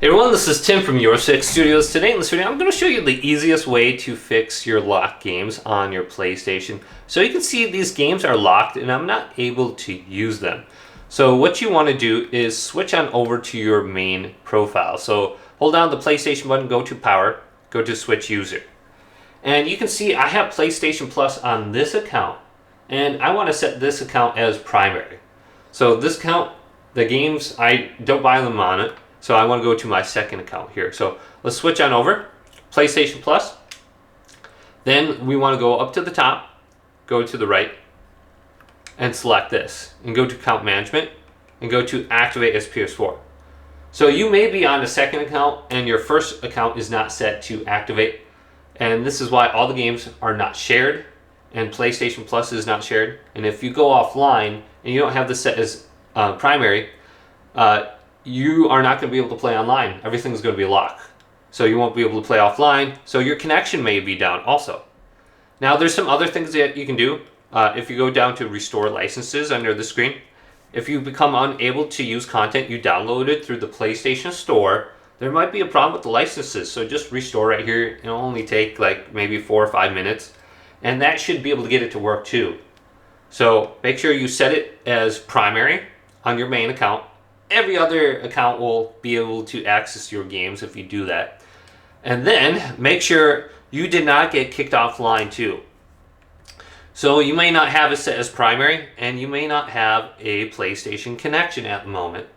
Hey everyone, this is Tim from Your Six Studios. Today in this video, I'm going to show you the easiest way to fix your locked games on your PlayStation. So you can see these games are locked and I'm not able to use them. So what you want to do is switch on over to your main profile. So hold down the PlayStation button, go to Power, go to Switch User. And you can see I have PlayStation Plus on this account and I want to set this account as primary. So this account, the games, I don't buy them on it. So I want to go to my second account here. So let's switch on over, PlayStation Plus. Then we want to go up to the top, go to the right, and select this. And go to Account Management, and go to Activate as PS4. So you may be on the second account, and your first account is not set to activate. And this is why all the games are not shared, and PlayStation Plus is not shared. And if you go offline, and you don't have this set as primary, you are not going to be able to play online. Everything's going to be locked. So you won't be able to play offline. So your connection may be down also. Now there's some other things that you can do. If you go down to Restore Licenses under the screen, if you become unable to use content you downloaded through the PlayStation Store, there might be a problem with the licenses. So just restore right here. It'll only take like maybe 4 or 5 minutes. And that should be able to get it to work too. So make sure you set it as primary on your main account. Every other account will be able to access your games if you do that. And then make sure you did not get kicked offline too. So you may not have it set as primary and you may not have a PlayStation connection at the moment.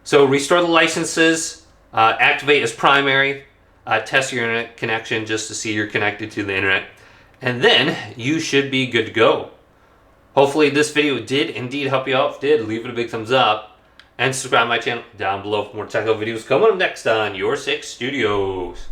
So restore the licenses, activate as primary, test your internet connection just to see you're connected to the internet. And then you should be good to go. Hopefully this video did indeed help you out. If it did, leave it a big thumbs up. And subscribe to my channel down below for more technical videos coming up next on Your Six Studios.